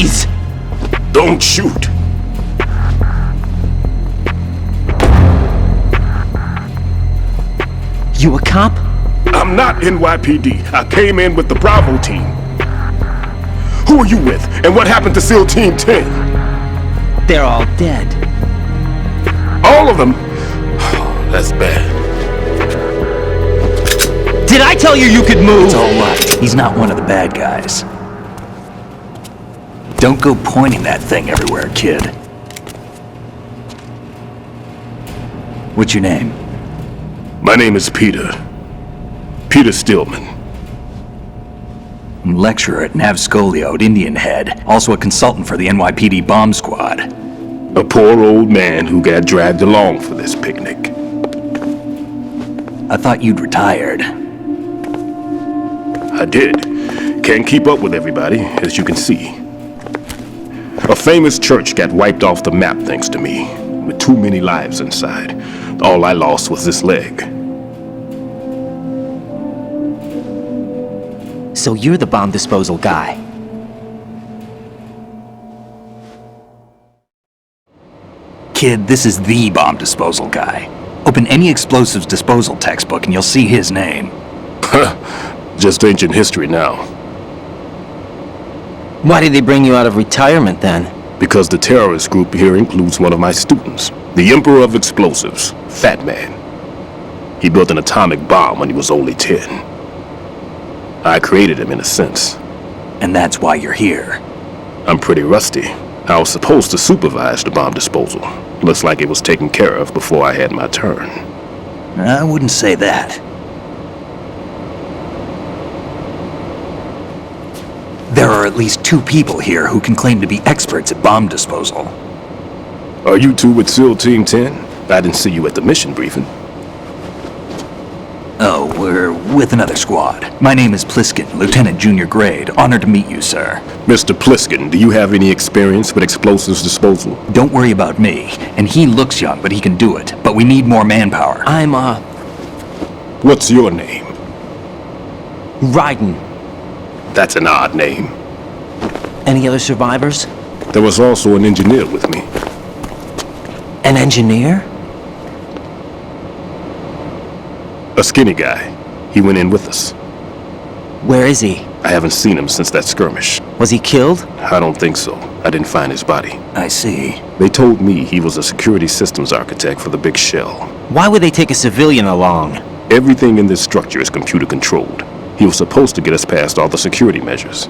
Please! Don't shoot. You a cop? I'm not NYPD. I came in with the Bravo team. Who are you with? And what happened to SEAL Team 10? They're all dead. All of them? That's bad. Did I tell you you could move? It's all right. He's not one of the bad guys. Don't go pointing that thing everywhere, kid. What's your name? My name is Peter. Peter Stillman. Lecturer at Navscolio at Indian Head. Also a consultant for the NYPD bomb squad. A poor old man who got dragged along for this picnic. I thought you'd retired. I did. Can't keep up with everybody, as you can see. A famous church got wiped off the map thanks to me, with too many lives inside. All I lost was this leg. So you're the bomb disposal guy. Kid, this is the bomb disposal guy. Open any explosives disposal textbook and you'll see his name. Just ancient history now. Why did they bring you out of retirement then? Because the terrorist group here includes one of my students, the Emperor of Explosives, Fat Man. He built an atomic bomb when he was only 10. I created him in a sense. And that's why you're here. I'm pretty rusty. I was supposed to supervise the bomb disposal. Looks like it was taken care of before I had my turn. I wouldn't say that. There are at least 2 people here who can claim to be experts at bomb disposal. Are you two with SEAL Team 10? I didn't see you at the mission briefing. Oh, we're with another squad. My name is Pliskin, Lieutenant Junior Grade. Honored to meet you, sir. Mr. Pliskin, do you have any experience with explosives disposal? Don't worry about me. And he looks young, but he can do it. But we need more manpower. I'm, What's your name? Raiden. That's an odd name. Any other survivors? There was also an engineer with me. An engineer? A skinny guy. He went in with us. Where is he? I haven't seen him since that skirmish. Was he killed? I don't think so. I didn't find his body. I see. They told me he was a security systems architect for the big shell. Why would they take a civilian along? Everything in this structure is computer controlled. He was supposed to get us past all the security measures.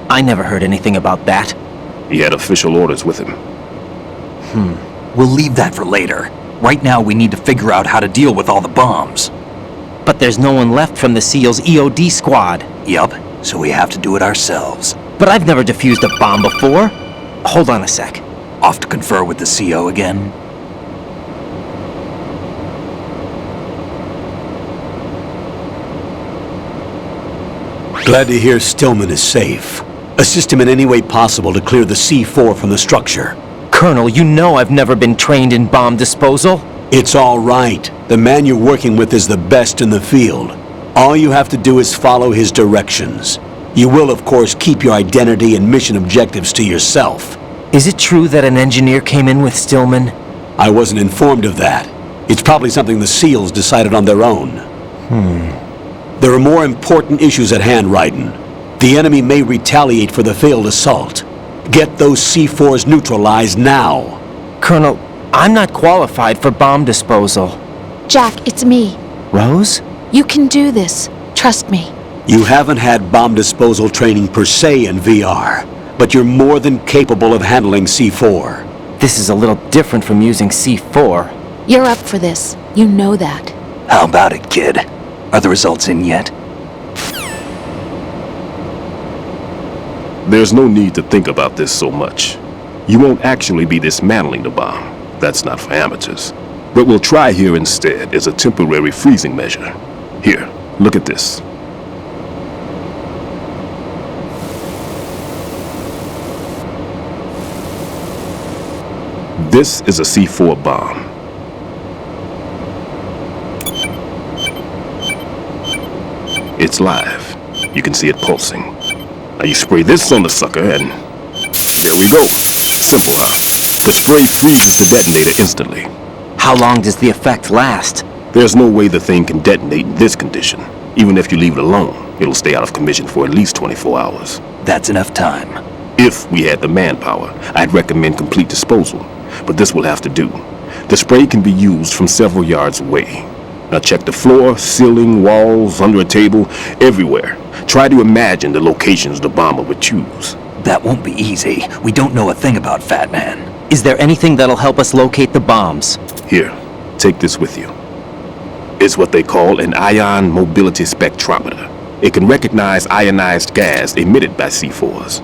I never heard anything about that. He had official orders with him. We'll leave that for later. Right now, we need to figure out how to deal with all the bombs. But there's no one left from the SEAL's EOD squad. Yup, so we have to do it ourselves. But I've never defused a bomb before. Hold on a sec. Off to confer with the CO again? Glad to hear Stillman is safe. Assist him in any way possible to clear the C4 from the structure. Colonel, you know I've never been trained in bomb disposal. It's all right. The man you're working with is the best in the field. All you have to do is follow his directions. You will, of course, keep your identity and mission objectives to yourself. Is it true that an engineer came in with Stillman? I wasn't informed of that. It's probably something the SEALs decided on their own. There are more important issues at hand, Raiden. The enemy may retaliate for the failed assault. Get those C4s neutralized now. Colonel, I'm not qualified for bomb disposal. Jack, it's me. Rose? You can do this. Trust me. You haven't had bomb disposal training per se in VR, but you're more than capable of handling C4. This is a little different from using C4. You're up for this. You know that. How about it, kid? Are the results in yet? There's no need to think about this so much. You won't actually be dismantling the bomb. That's not for amateurs. What we'll try here instead is a temporary freezing measure. Here, look at this. This is a C4 bomb. It's live. You can see it pulsing. Now you spray this on the sucker and... Here we go. Simple, huh? The spray freezes the detonator instantly. How long does the effect last? There's no way the thing can detonate in this condition. Even if you leave it alone, it'll stay out of commission for at least 24 hours. That's enough time. If we had the manpower, I'd recommend complete disposal. But this will have to do. The spray can be used from several yards away. Now check the floor, ceiling, walls, under a table, everywhere. Try to imagine the locations the bomber would choose. That won't be easy. We don't know a thing about Fat Man. Is there anything that'll help us locate the bombs? Here, take this with you. It's what they call an ion mobility spectrometer. It can recognize ionized gas emitted by C4s.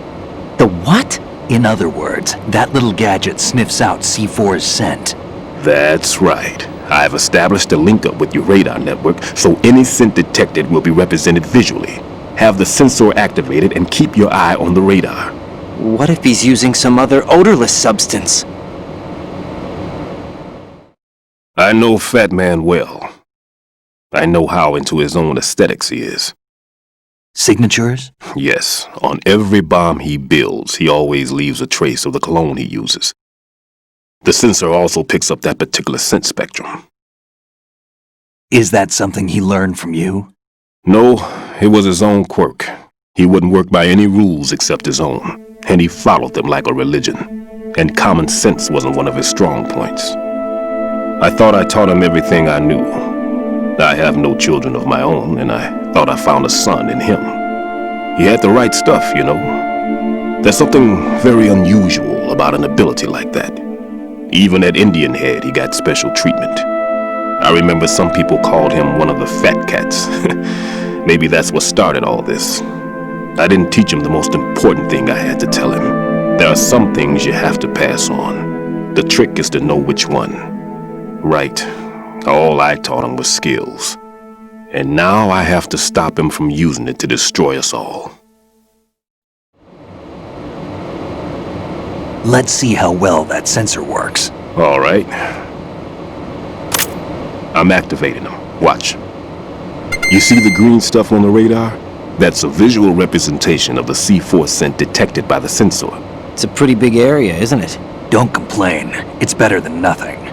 The what? In other words, that little gadget sniffs out C4's scent. That's right. I've established a link up with your radar network, so any scent detected will be represented visually. Have the sensor activated and keep your eye on the radar. What if he's using some other odorless substance? I know Fat Man well. I know how into his own aesthetics he is. Signatures? Yes, on every bomb he builds, he always leaves a trace of the cologne he uses. The sensor also picks up that particular scent spectrum. Is that something he learned from you? No, it was his own quirk. He wouldn't work by any rules except his own, and he followed them like a religion. And common sense wasn't one of his strong points. I thought I taught him everything I knew. I have no children of my own, and I thought I found a son in him. He had the right stuff, you know. There's something very unusual about an ability like that. Even at Indian Head, he got special treatment. I remember some people called him one of the fat cats. Maybe that's what started all this. I didn't teach him the most important thing I had to tell him. There are some things you have to pass on. The trick is to know which one. Right. All I taught him was skills. And now I have to stop him from using it to destroy us all. Let's see how well that sensor works. All right. I'm activating them. Watch. You see the green stuff on the radar? That's a visual representation of the C4 scent detected by the sensor. It's a pretty big area, isn't it? Don't complain. It's better than nothing.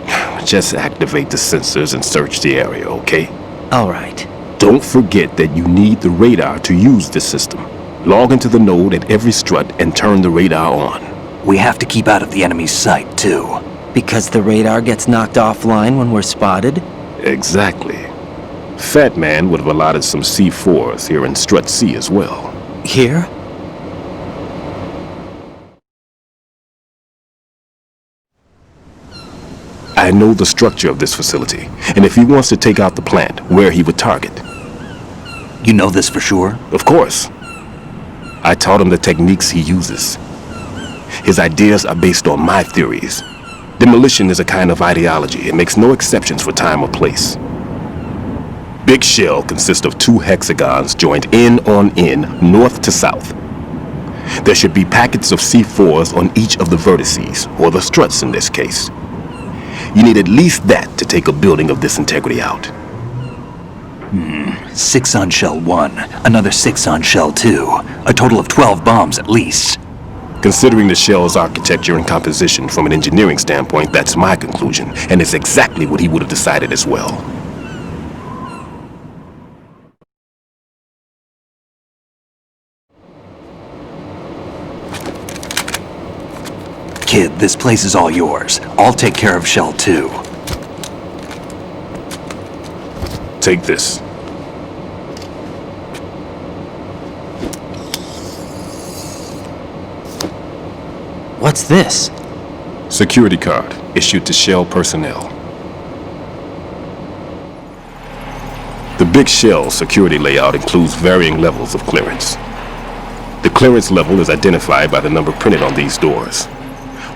Just activate the sensors and search the area, okay? All right. Don't forget that you need the radar to use this system. Log into the node at every strut and turn the radar on. We have to keep out of the enemy's sight, too. Because the radar gets knocked offline when we're spotted? Exactly. Fat Man would have allotted some C4s here in Strut C as well. Here? I know the structure of this facility, and if he wants to take out the plant, where he would target. You know this for sure? Of course. I taught him the techniques he uses. His ideas are based on my theories. Demolition is a kind of ideology. It makes no exceptions for time or place. Big shell consists of 2 hexagons joined end on end, north to south. There should be packets of C4s on each of the vertices, or the struts in this case. You need at least that to take a building of this integrity out. 6 on shell 1, another 6 on shell 2. A total of 12 bombs at least. Considering the shell's architecture and composition from an engineering standpoint, that's my conclusion, and it's exactly what he would have decided as well. Kid, this place is all yours. I'll take care of shell 2. Take this. What's this? Security card issued to Shell personnel. The Big Shell security layout includes varying levels of clearance. The clearance level is identified by the number printed on these doors.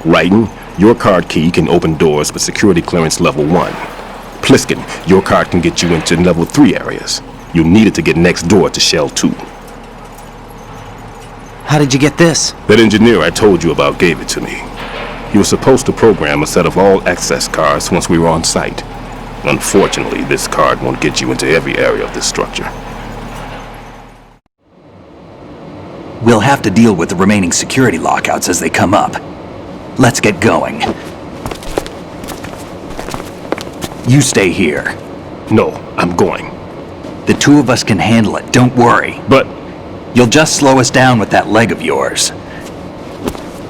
Raiden, your card key can open doors with security clearance level 1. Pliskin, your card can get you into level 3 areas. You'll need it to get next door to Shell 2. How did you get this? That engineer I told you about gave it to me. He was supposed to program a set of all access cards once we were on site. Unfortunately, this card won't get you into every area of this structure. We'll have to deal with the remaining security lockouts as they come up. Let's get going. You stay here. No, I'm going. The two of us can handle it, don't worry. But You'll just slow us down with that leg of yours.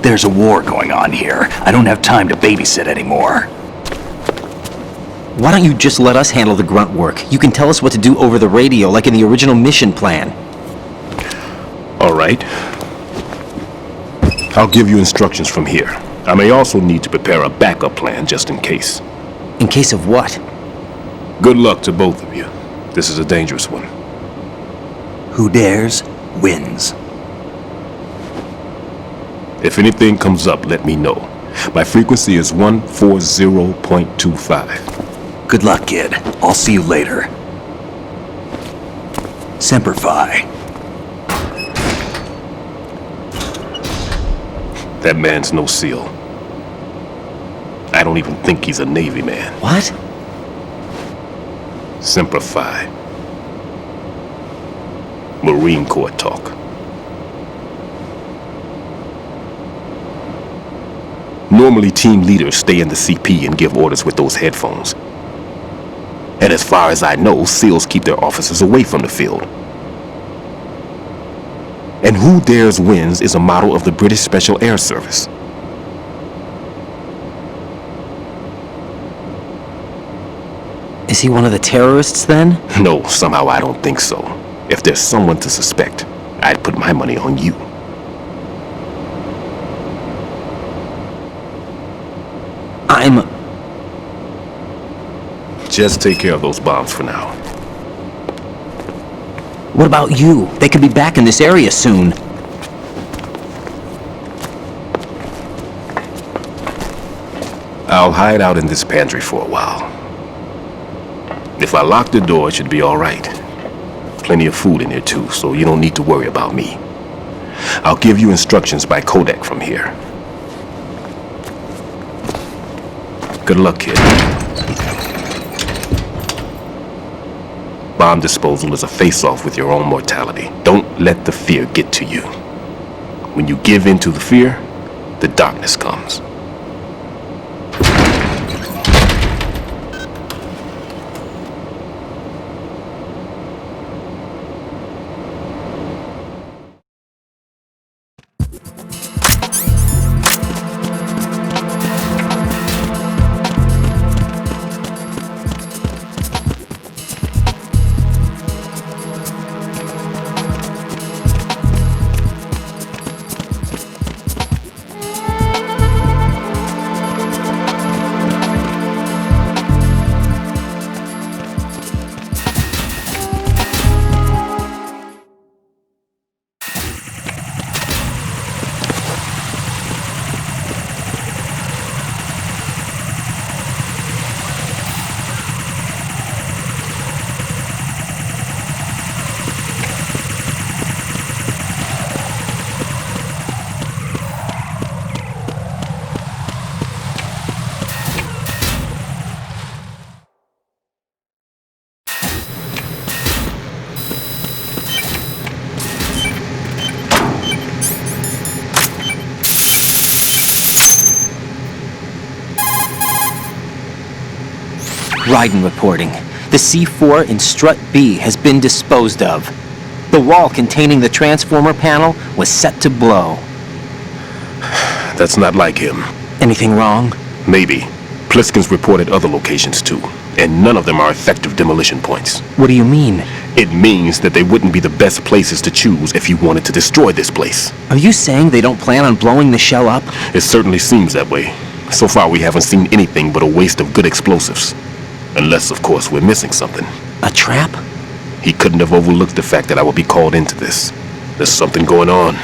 There's a war going on here. I don't have time to babysit anymore. Why don't you just let us handle the grunt work? You can tell us what to do over the radio, like in the original mission plan. all right. I'll give you instructions from here. I may also need to prepare a backup plan just in case. In case of what? Good luck to both of you. This is a dangerous one. Who dares, wins. If anything comes up, let me know. My frequency is 140.25. Good luck, kid. I'll see you later. Semper Fi. That man's no SEAL. I don't even think he's a Navy man. What? Semper Fi. Marine Corps talk. Normally, team leaders stay in the CP and give orders with those headphones. And as far as I know, SEALs keep their officers away from the field. And Who Dares Wins is a model of the British Special Air Service. Is he one of the terrorists then? No, somehow I don't think so. If there's someone to suspect, I'd put my money on you. Just take care of those bombs for now. What about you? They could be back in this area soon. I'll hide out in this pantry for a while. If I lock the door, it should be all right. Plenty of food in here too, so you don't need to worry about me. I'll give you instructions by codec from here. Good luck, kid. Bomb disposal is a face-off with your own mortality. Don't let the fear get to you. When you give in to the fear, the darkness comes. Raiden reporting. The C4 in Strut B has been disposed of. The wall containing the transformer panel was set to blow. That's not like him. Anything wrong? Maybe. Pliskin's reported other locations too, and none of them are effective demolition points. What do you mean? It means that they wouldn't be the best places to choose if you wanted to destroy this place. Are you saying they don't plan on blowing the shell up? It certainly seems that way. So far we haven't seen anything but a waste of good explosives. Unless, of course, we're missing something. A trap? He couldn't have overlooked the fact that I would be called into this. There's something going on.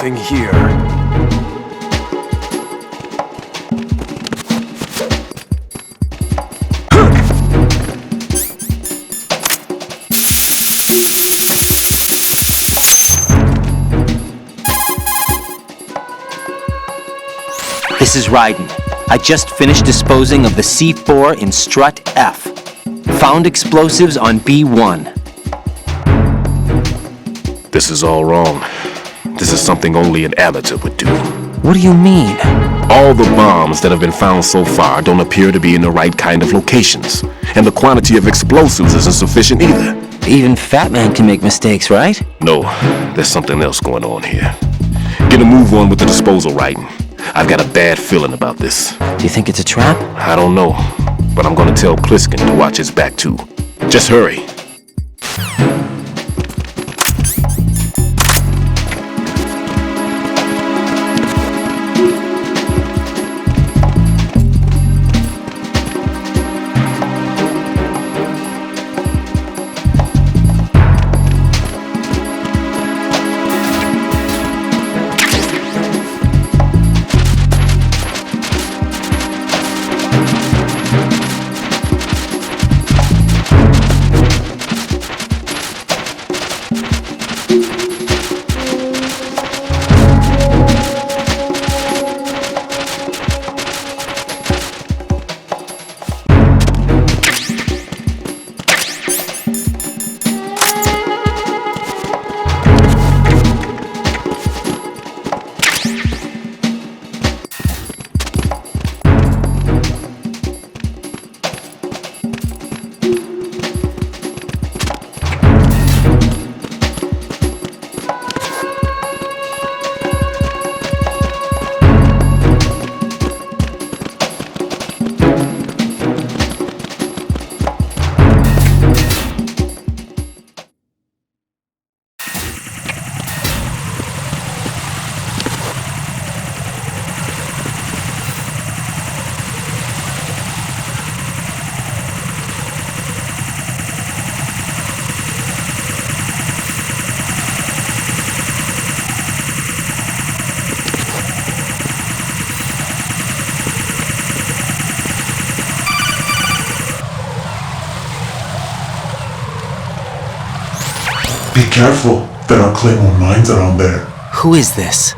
nothing here. This is Raiden. I just finished disposing of the C4 in Strut F. Found explosives on B1. This is all wrong. This is something only an amateur would do. What do you mean? All the bombs that have been found so far don't appear to be in the right kind of locations. And the quantity of explosives isn't sufficient either. Even Fat Man can make mistakes, right? No, there's something else going on here. Get a move on with the disposal, Raiden. I've got a bad feeling about this. Do you think it's a trap? I don't know, but I'm gonna tell Pliskin to watch his back too. Just hurry. Be careful, there are claymore mines around there. Who is this?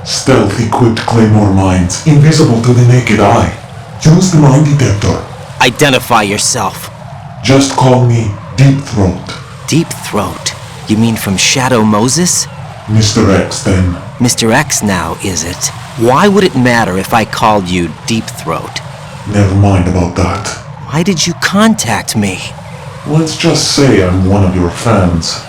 Stealth-equipped claymore mines, invisible to the naked eye. Use the mine detector. Identify yourself. Just call me Deep Throat. Deep Throat? You mean from Shadow Moses? Mr. X, then. Mr. X now, is it? Why would it matter if I called you Deep Throat? Never mind about that. Why did you contact me? Let's just say I'm one of your fans.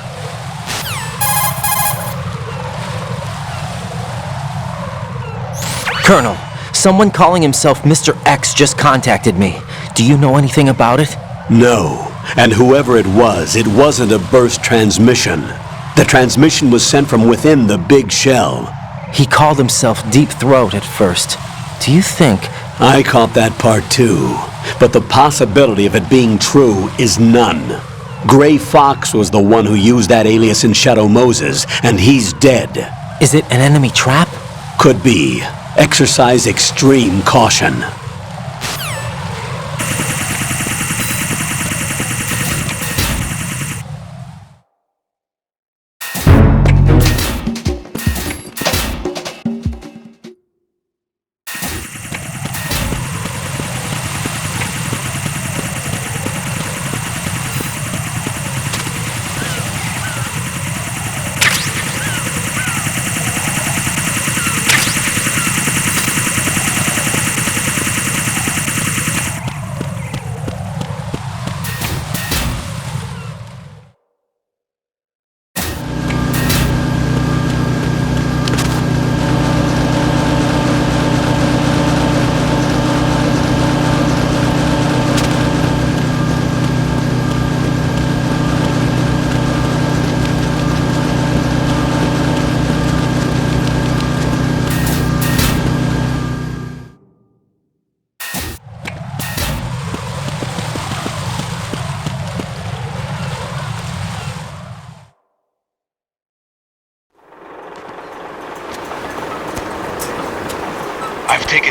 Colonel, someone calling himself Mr. X just contacted me. Do you know anything about it? No. And whoever it wasn't a burst transmission. The transmission was sent from within the big shell. He called himself Deep Throat at first. Do you think... I caught that part too. But the possibility of it being true is none. Gray Fox was the one who used that alias in Shadow Moses, and he's dead. Is it an enemy trap? Could be. Exercise extreme caution.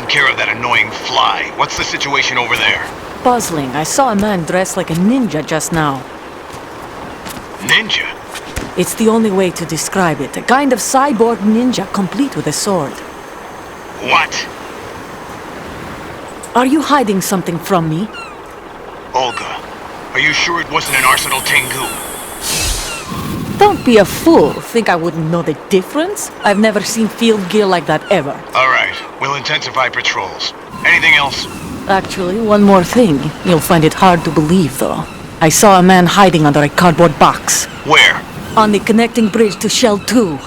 took care of that annoying fly. What's the situation over there? Puzzling. I saw a man dressed like a ninja just now. Ninja? It's the only way to describe it. A kind of cyborg ninja, complete with a sword. What? Are you hiding something from me? Olga, are you sure it wasn't an Arsenal Tengu? Don't be a fool. Think I wouldn't know the difference? I've never seen field gear like that ever. All right, we'll intensify patrols. Anything else? Actually, one more thing. You'll find it hard to believe, though. I saw a man hiding under a cardboard box. Where? On the connecting bridge to Shell 2.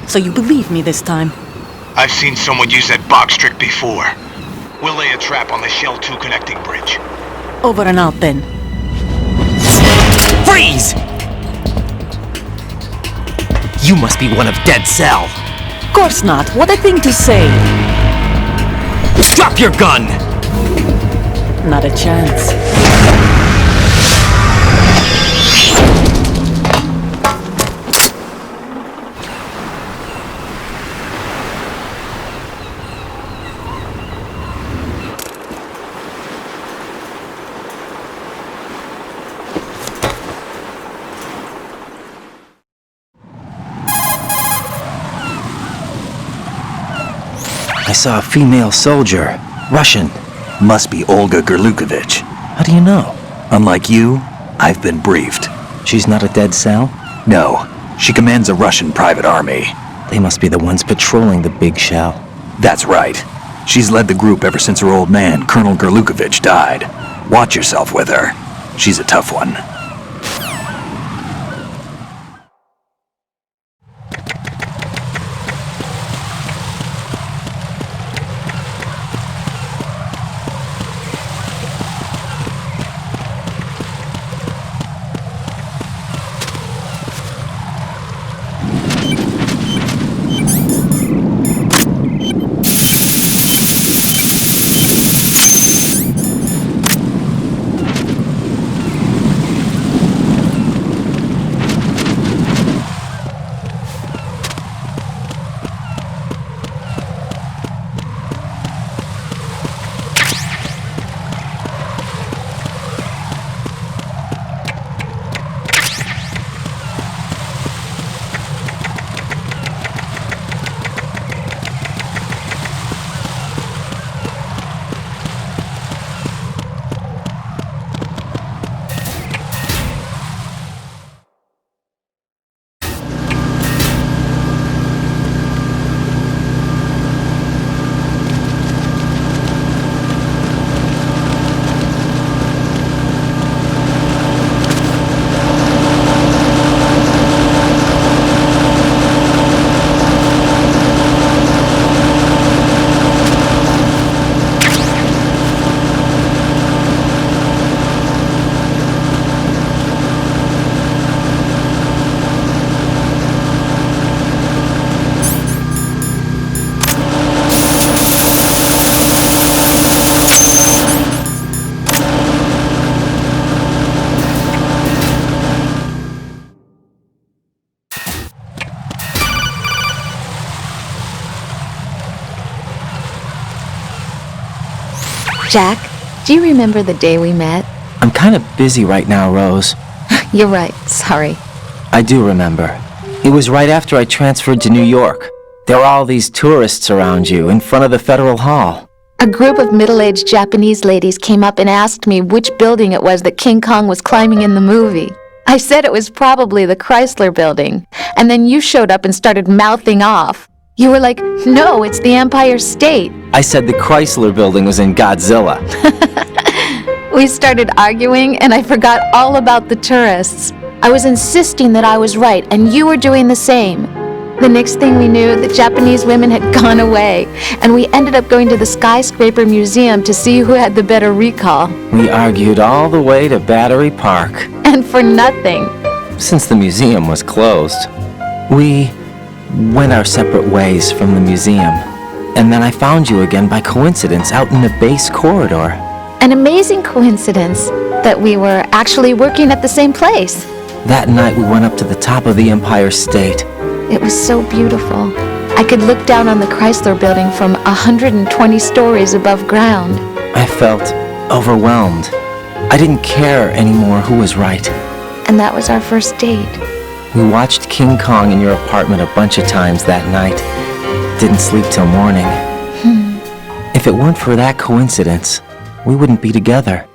So you believe me this time? I've seen someone use that box trick before. We'll lay a trap on the Shell 2 connecting bridge. Over and out, then. Freeze! You must be one of Dead Cell. Course not. What a thing to say. Drop your gun! Not a chance. I saw a female soldier. Russian. Must be Olga Gerlukovich. How do you know? Unlike you, I've been briefed. She's not a Dead Cell? No, she commands a Russian private army. They must be the ones patrolling the big shell. That's right. She's led the group ever since her old man, Colonel Gerlukovich, died. Watch yourself with her. She's a tough one. Jack, do you remember the day we met? I'm kind of busy right now, Rose. You're right, sorry. I do remember. It was right after I transferred to New York. There were all these tourists around you in front of the Federal Hall. A group of middle-aged Japanese ladies came up and asked me which building it was that King Kong was climbing in the movie. I said it was probably the Chrysler building, and then you showed up and started mouthing off. You were like, no, it's the Empire State. I said the Chrysler building was in Godzilla. We started arguing, and I forgot all about the tourists. I was insisting that I was right, and you were doing the same. The next thing we knew, the Japanese women had gone away, and we ended up going to the Skyscraper Museum to see who had the better recall. We argued all the way to Battery Park. And for nothing. Since the museum was closed, we went our separate ways from the museum. And then I found you again by coincidence out in the base corridor. An amazing coincidence that we were actually working at the same place. That night we went up to the top of the Empire State. It was so beautiful. I could look down on the Chrysler building from 120 stories above ground. I felt overwhelmed. I didn't care anymore who was right. And that was our first date. We watched King Kong in your apartment a bunch of times that night. Didn't sleep till morning. If it weren't for that coincidence, we wouldn't be together.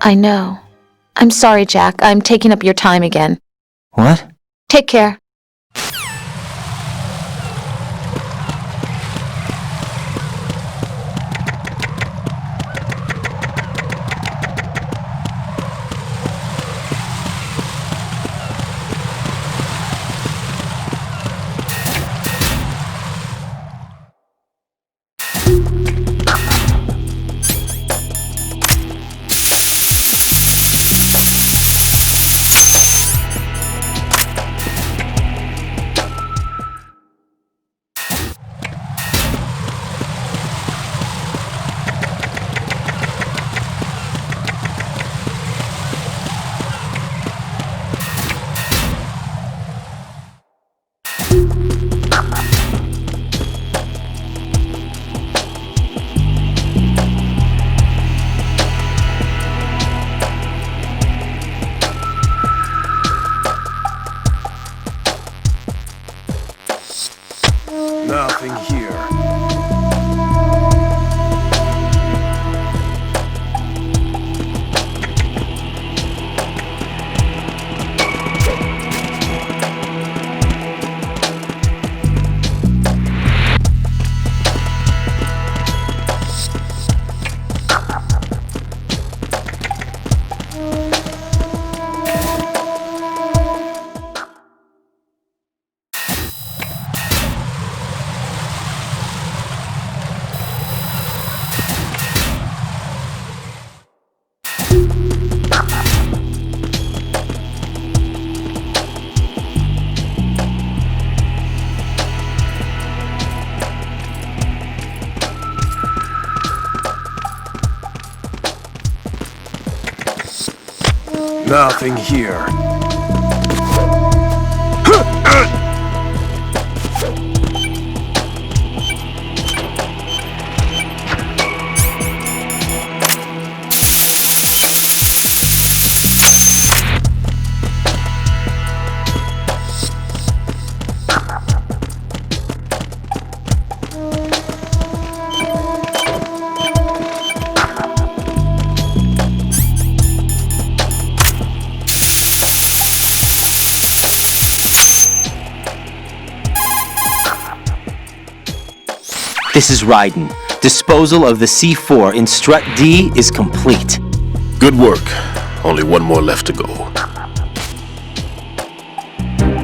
I know. I'm sorry, Jack. I'm taking up your time again. What? Take care. Nothing here. Nothing here. This is Raiden. Disposal of the C4 in Strut D is complete. Good work. Only one more left to go.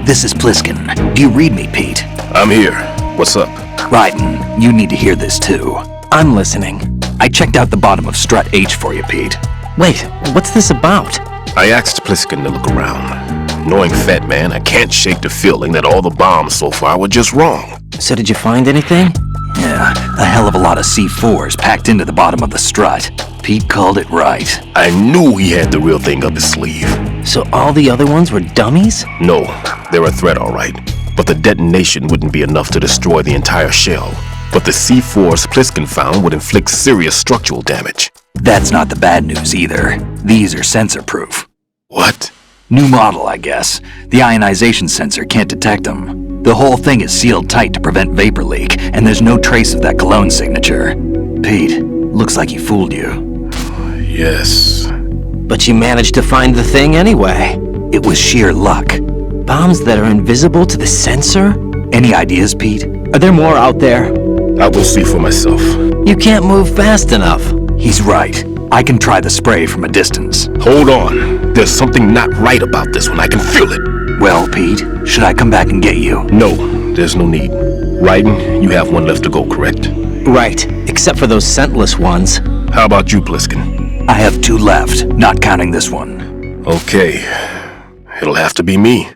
This is Pliskin. Do you read me, Pete? I'm here. What's up? Raiden, you need to hear this too. I'm listening. I checked out the bottom of Strut H for you, Pete. Wait, what's this about? I asked Pliskin to look around. Knowing Fat Man, I can't shake the feeling that all the bombs so far were just wrong. So did you find anything? Yeah, a hell of a lot of C4s packed into the bottom of the strut. Pete called it right. I knew he had the real thing up his sleeve. So all the other ones were dummies? No, they're a threat, all right. But the detonation wouldn't be enough to destroy the entire shell. But the C4s Pliskin found would inflict serious structural damage. That's not the bad news either. These are sensor-proof. What? New model, I guess. The ionization sensor can't detect them. The whole thing is sealed tight to prevent vapor leak, and there's no trace of that cologne signature. Pete, looks like he fooled you. Yes. But you managed to find the thing anyway. It was sheer luck. Bombs that are invisible to the sensor? Any ideas, Pete? Are there more out there? I'll go see for myself. You can't move fast enough. He's right. I can try the spray from a distance. Hold on. There's something not right about this one. I can feel it. Well, Pete, should I come back and get you? No, there's no need. Raiden, you have one left to go, correct? Right, except for those scentless ones. How about you, Pliskin? I have 2 left, not counting this one. Okay. It'll have to be me.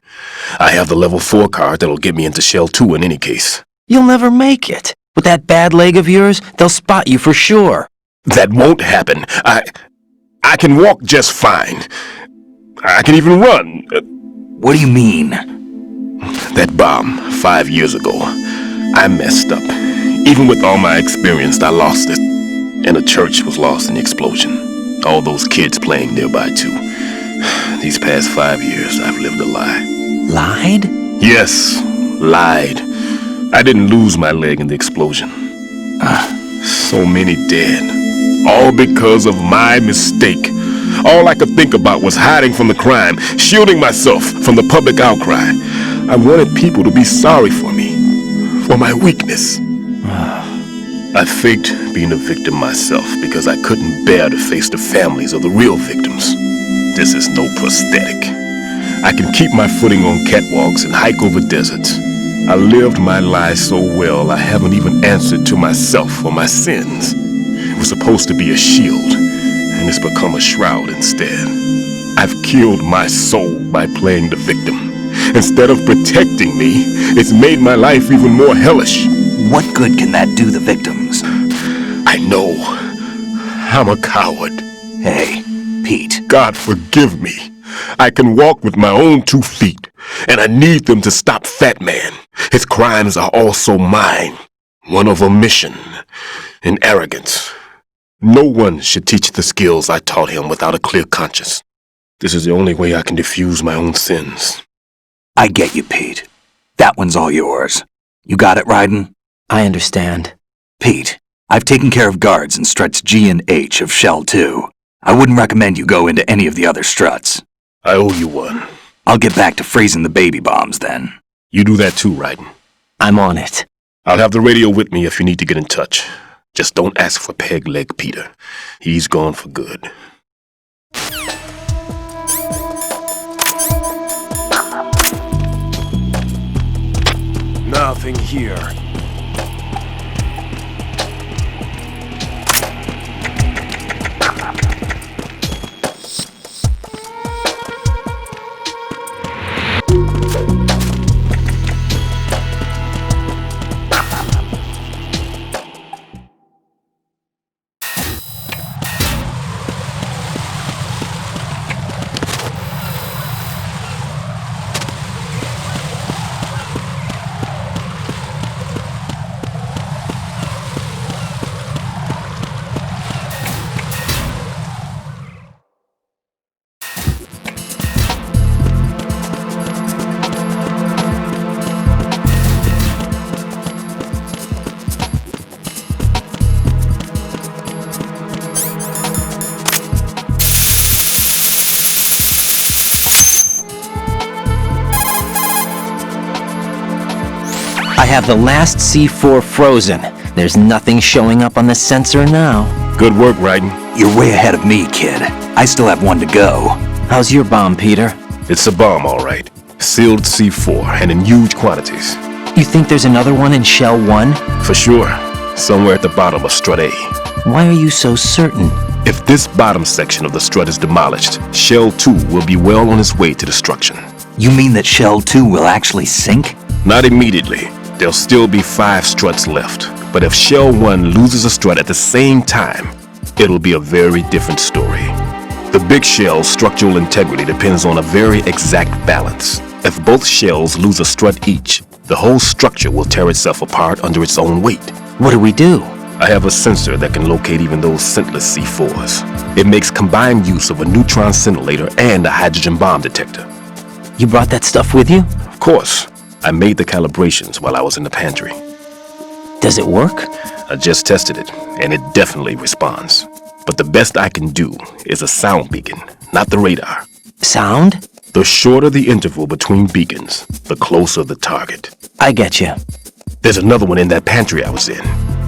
I have the level 4 card that'll get me into Shell 2 in any case. You'll never make it. With that bad leg of yours, they'll spot you for sure. That won't happen. I can walk just fine. I can even run. What do you mean? That bomb, 5 years ago. I messed up. Even with all my experience, I lost it. And the church was lost in the explosion. All those kids playing nearby, too. These past 5 years, I've lived a lie. Lied? Yes, lied. I didn't lose my leg in the explosion. So many dead. All because of my mistake. All I could think about was hiding from the crime, shielding myself from the public outcry. I wanted people to be sorry for me, for my weakness. I faked being a victim myself because I couldn't bear to face the families of the real victims. This is no prosthetic. I can keep my footing on catwalks and hike over deserts. I lived my life so well I haven't even answered to myself for my sins. It was supposed to be a shield, and it's become a shroud instead. I've killed my soul by playing the victim. Instead of protecting me, it's made my life even more hellish. What good can that do the victims? I know. I'm a coward. Hey, Pete. God forgive me. I can walk with my own 2 feet, and I need them to stop Fat Man. His crimes are also mine. One of omission and arrogance. No one should teach the skills I taught him without a clear conscience. This is the only way I can diffuse my own sins. I get you, Pete. That one's all yours. You got it, Raiden? I understand. Pete, I've taken care of guards in Struts G and H of Shell 2. I wouldn't recommend you go into any of the other struts. I owe you one. I'll get back to freezing the baby bombs then. You do that too, Raiden. I'm on it. I'll have the radio with me if you need to get in touch. Just don't ask for Peg Leg Peter. He's gone for good. Nothing here. I have the last C4 frozen. There's nothing showing up on the sensor now. Good work, Raiden. You're way ahead of me, kid. I still have one to go. How's your bomb, Peter? It's a bomb, all right. Sealed C4 and in huge quantities. You think there's another one in Shell 1? For sure. Somewhere at the bottom of Strut A. Why are you so certain? If this bottom section of the strut is demolished, Shell 2 will be well on its way to destruction. You mean that Shell 2 will actually sink? Not immediately. There'll still be 5 struts left. But if Shell 1 loses a strut at the same time, it'll be a very different story. The big shell's structural integrity depends on a very exact balance. If both shells lose a strut each, the whole structure will tear itself apart under its own weight. What do we do? I have a sensor that can locate even those scentless C4s. It makes combined use of a neutron scintillator and a hydrogen bomb detector. You brought that stuff with you? Of course. I made the calibrations while I was in the pantry. Does it work? I just tested it, and it definitely responds. But the best I can do is a sound beacon, not the radar. Sound? The shorter the interval between beacons, the closer the target. I get you. There's another one in that pantry I was in.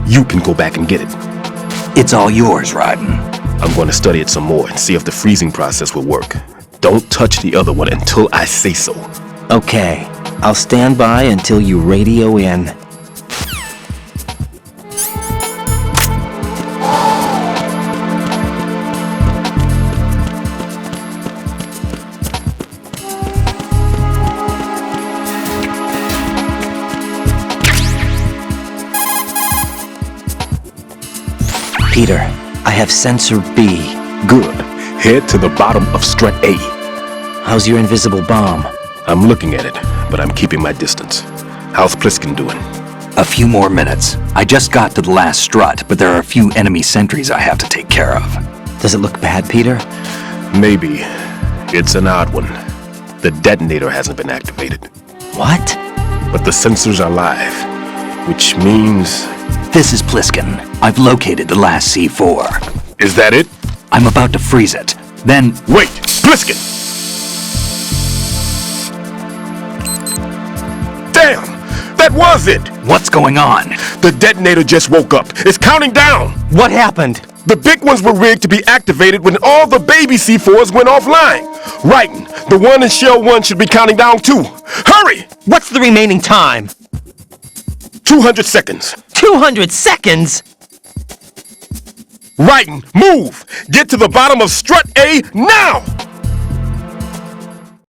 You can go back and get it. It's all yours, Raiden. I'm going to study it some more and see if the freezing process will work. Don't touch the other one until I say so. Okay. I'll stand by until you radio in. Peter, I have sensor B. Good. Head to the bottom of Strut A. How's your invisible bomb? I'm looking at it, but I'm keeping my distance. How's Pliskin doing? A few more minutes. I just got to the last strut, but there are a few enemy sentries I have to take care of. Does it look bad, Peter? Maybe. It's an odd one. The detonator hasn't been activated. What? But the sensors are live, which means... This is Pliskin. I've located the last C4. Is that it? I'm about to freeze it. Then... Wait! Pliskin! Damn! That was it! What's going on? The detonator just woke up. It's counting down! What happened? The big ones were rigged to be activated when all the baby C4s went offline. Right, the one in Shell 1 should be counting down too. Hurry! What's the remaining time? 200 seconds. 200 seconds? Right, move! Get to the bottom of Strut A now!